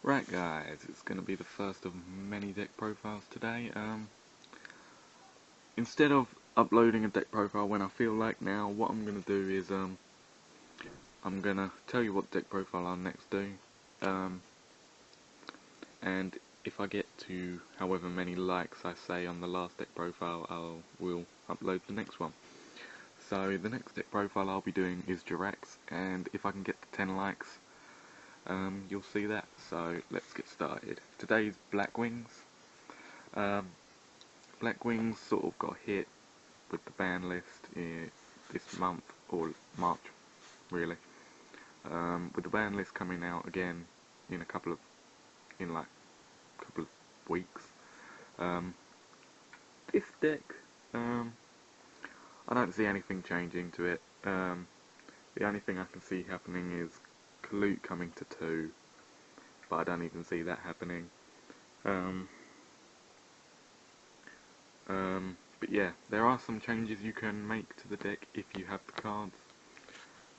Right guys, it's going to be the first of many deck profiles today. Instead of uploading a deck profile when I feel like now, what I'm going to do is I'm going to tell you what deck profile I'll next do. And if I get to however many likes I say on the last deck profile, will upload the next one. So the next deck profile I'll be doing is Jirax, and if I can get to 10 likes, you'll see that. So let's get started. Today's Blackwings. Blackwings sort of got hit with the ban list this month, or March really. With the ban list coming out again in like a couple of weeks. This deck, I don't see anything changing to it. The only thing I can see happening is Kalute coming to 2, but I don't even see that happening. But yeah, there are some changes you can make to the deck if you have the cards.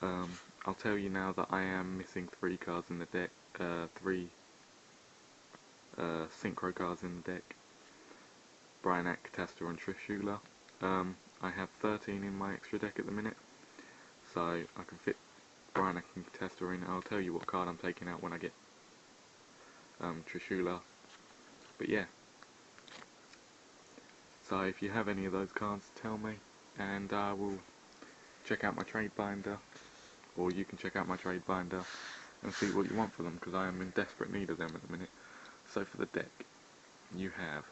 I'll tell you now that I am missing 3 cards in the deck, 3 synchro cards in the deck: Brionac, Catastor and Trishula. I have 13 in my extra deck at the minute, so I can fit Brionac and Catastor in. I'll tell you what card I'm taking out when I get Trishula. But yeah, so if you have any of those cards, tell me, and I will check out my trade binder, or you can check out my trade binder and see what you want for them, because I am in desperate need of them at the minute. So for the deck, you have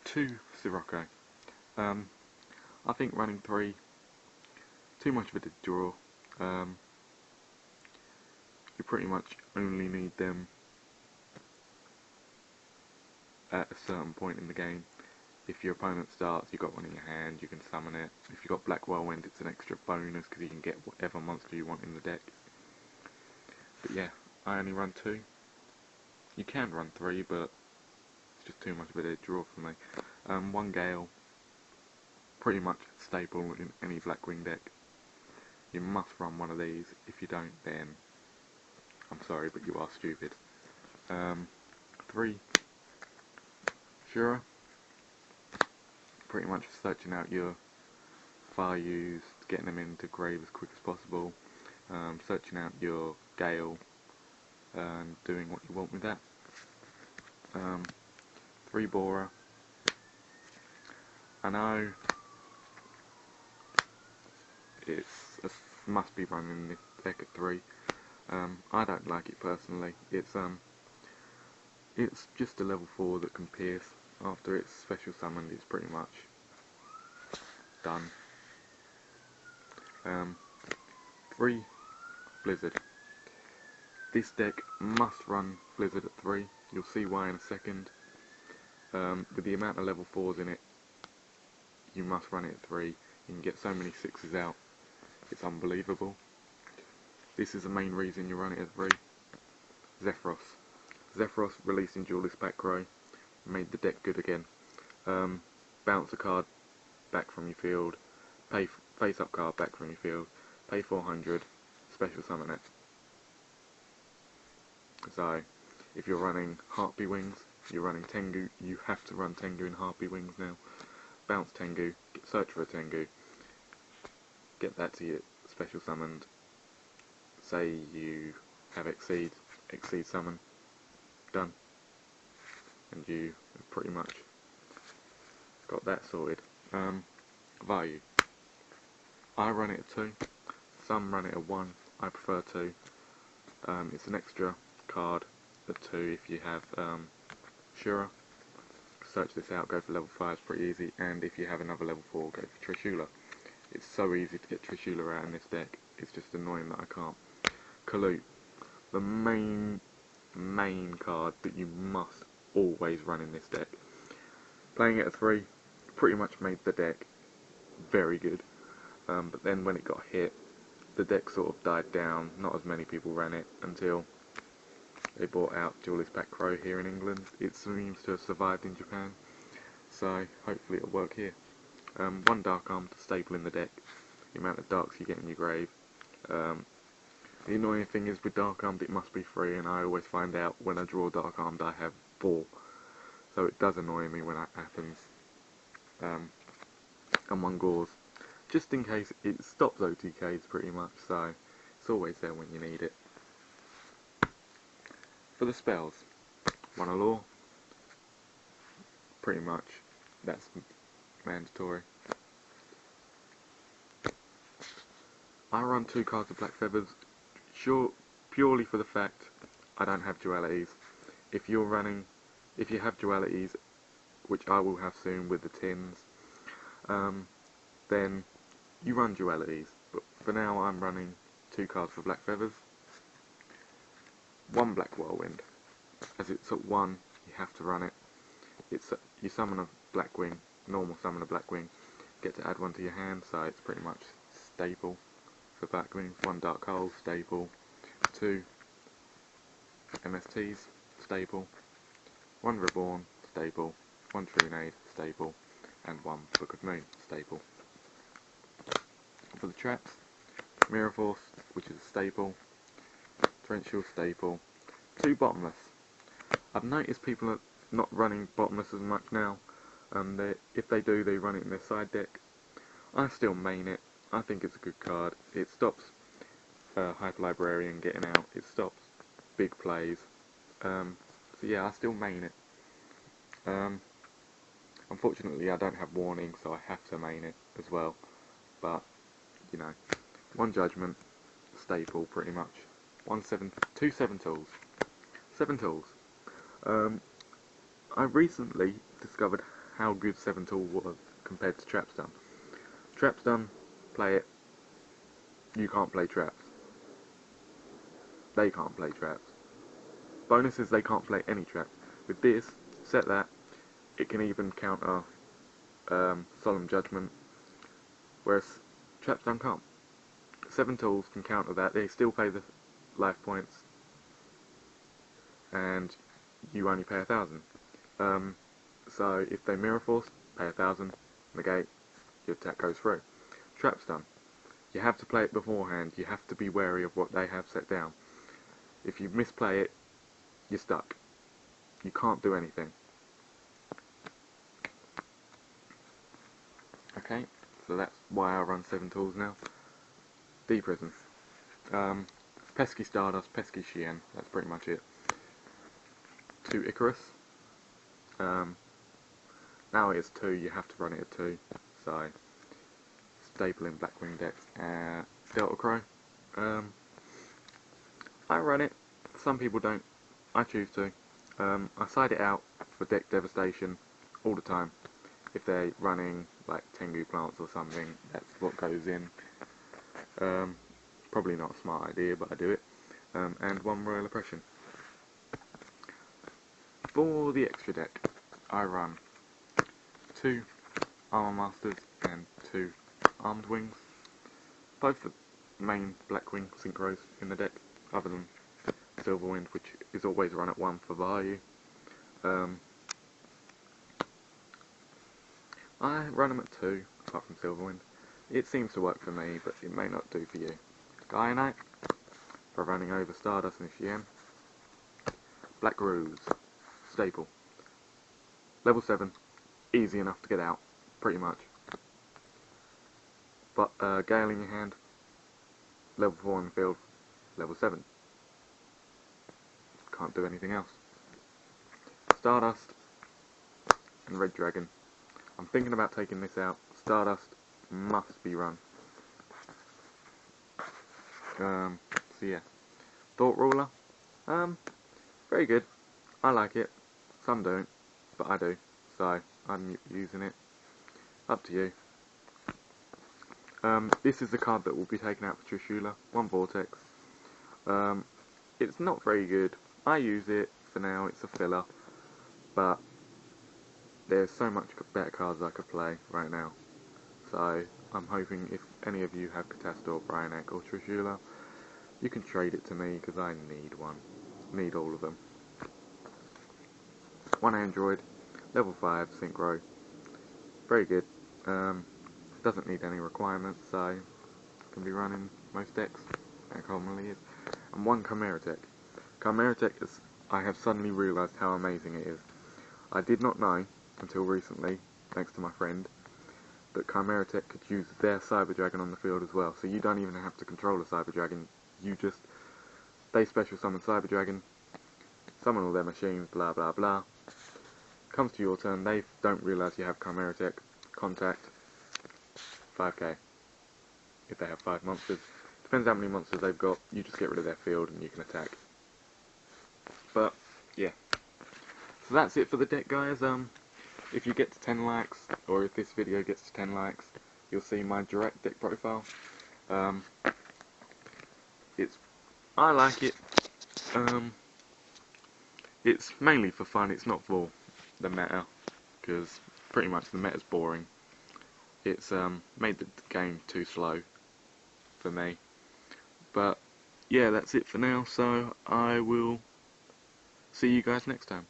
2 Sirocco. I think running 3, too much of a draw. You pretty much only need them at a certain point in the game. If your opponent starts, you've got one in your hand, you can summon it. If you've got Black Whirlwind, it's an extra bonus because you can get whatever monster you want in the deck. But yeah, I only run 2. You can run 3, but it's just too much of a draw for me. 1 Gale, pretty much staple in any Blackwing deck. You must run one of these. If you don't, then I'm sorry, but you are stupid. 3 Shura, pretty much searching out your Fayus, getting them into grave as quick as possible, searching out your Gale, and doing what you want with that. 3 Bora. I know it's a must be running this deck at 3. I don't like it personally. It's just a level 4 that can pierce. After it's special summoned, it's pretty much done. 3 Blizzard. This deck must run Blizzard at 3. You'll see why in a second. With the amount of level 4s in it, you must run it at 3. You can get so many 6s out. It's unbelievable. This is the main reason you run it at 3. Zephyros. Zephyros releasing Dualist back row made the deck good again. Bounce a card back from your field, pay face up card back from your field, pay 400, special summon it. So if you're running Harpy Wings, you're running Tengu, you have to run Tengu in Harpy Wings now. Bounce Tengu, search for a Tengu, get that to you special summoned. Say you have Exceed summon, done. And you have pretty much got that sorted. Value. I run it at 2. Some run it at 1. I prefer 2. It's an extra card at 2 if you have Shura. Search this out, go for level 5, it's pretty easy. And if you have another level 4, go for Trishula. It's so easy to get Trishula out in this deck. It's just annoying that I can't. Kalute. The main card that you must always run in this deck. Playing it at 3 pretty much made the deck very good, but then when it got hit, the deck sort of died down. Not as many people ran it until they brought out Dualist Back Row here in England. It seems to have survived in Japan, so hopefully it'll work here. 1 Dark Arm to staple in the deck, the amount of darks you get in your grave. The annoying thing is with Dark Armed it must be free, and I always find out when I draw Dark Armed I have 4. So it does annoy me when that happens. And one gauze. Just in case it stops OTKs pretty much, so it's always there when you need it. For the spells, 1 Allure. Pretty much, that's mandatory. I run 2 cards of Black Feathers, purely for the fact I don't have dualities. If you have dualities, which I will have soon with the tins, then you run dualities. But for now I'm running 2 cards for Black Feathers, 1 Black Whirlwind. As it's at 1, you have to run it. You summon a Blackwing, normal summon a Blackwing, get to add 1 to your hand, so it's pretty much staple for Blackwings. 1 Dark Hole, staple. 2 MSTs, staple. 1 Reborn, staple. 1 Trionade, staple. And 1 Book of Moon, staple. For the traps, Mirror Force, which is a staple. Torrential, staple. 2 Bottomless. I've noticed people are not running Bottomless as much now. If they do, they run it in their side deck. I still main it. I think it's a good card. It stops Hyper Librarian getting out. It stops big plays. So yeah, I still main it. Unfortunately, I don't have Warning, so I have to main it as well. But you know, 1 Judgment, staple pretty much. 2 7 tools. 7 tools. I recently discovered how good 7 tool was compared to Trapstun. Trapstun, play it. You can't play traps. They can't play traps. Bonuses, they can't play any traps. With this, set that. It can even counter Solemn Judgment, whereas Trapstun can't. 7 tools can counter that. They still pay the life points, and you only pay 1,000. So if they Mirror Force, pay 1,000, negate, your attack goes through. Trapstun, you have to play it beforehand. You have to be wary of what they have set down. If you misplay it, you're stuck. You can't do anything. Okay, so that's why I run 7 tools now. D-Prison. Pesky Stardust, Pesky Shien, that's pretty much it. 2 Icarus. Now it's 2, you have to run it at 2. So, staple in Blackwing decks. Delta Crow. I run it. Some people don't. I choose to. I side it out for deck devastation all the time. If they're running like Tengu plants or something, that's what goes in. Probably not a smart idea, but I do it. And 1 Royal Oppression. For the extra deck, I run 2 Armor Masters and 2 Armed Wings. Both the main Blackwing synchros in the deck, other than Silverwind, which is always run at 1 for value. I run them at 2, apart from Silverwind. It seems to work for me, but it may not do for you. Gaia Knight, for running over Stardust and Shien. Black Ruse, staple. Level 7, easy enough to get out, pretty much. But Gale in your hand, level 4 in the field, level 7. Can't do anything else. Stardust and Red Dragon. I'm thinking about taking this out. Stardust must be run. So yeah. Thought Ruler. Very good. I like it. Some don't, but I do. So I'm using it. Up to you. This is the card that will be taken out for Trishula. 1 Vortex. It's not very good. I use it for now. It's a filler. But there's so much better cards I could play right now. So I'm hoping if any of you have Catastor, Brionac or Trishula, you can trade it to me because I need one. Need all of them. 1 Android, level 5 synchro. Very good. Doesn't need any requirements, so can be running most decks. That commonly is. and one Chimera Tech. Chimera Tech is, I have suddenly realised how amazing it is. I did not know until recently, thanks to my friend, that Chimera Tech could use their Cyber Dragon on the field as well. So you don't even have to control a Cyber Dragon. They special summon Cyber Dragon, summon all their machines, blah blah blah. Comes to your turn, they don't realise you have Chimera Tech, contact, 5k. If they have 5 monsters. Depends how many monsters they've got, you just get rid of their field and you can attack. But, yeah. So that's it for the deck, guys. If you get to 10 likes, or if this video gets to 10 likes, you'll see my direct deck profile. I like it. It's mainly for fun, it's not for the meta, because pretty much the meta's boring. It's made the game too slow for me. But yeah, that's it for now, so I will see you guys next time.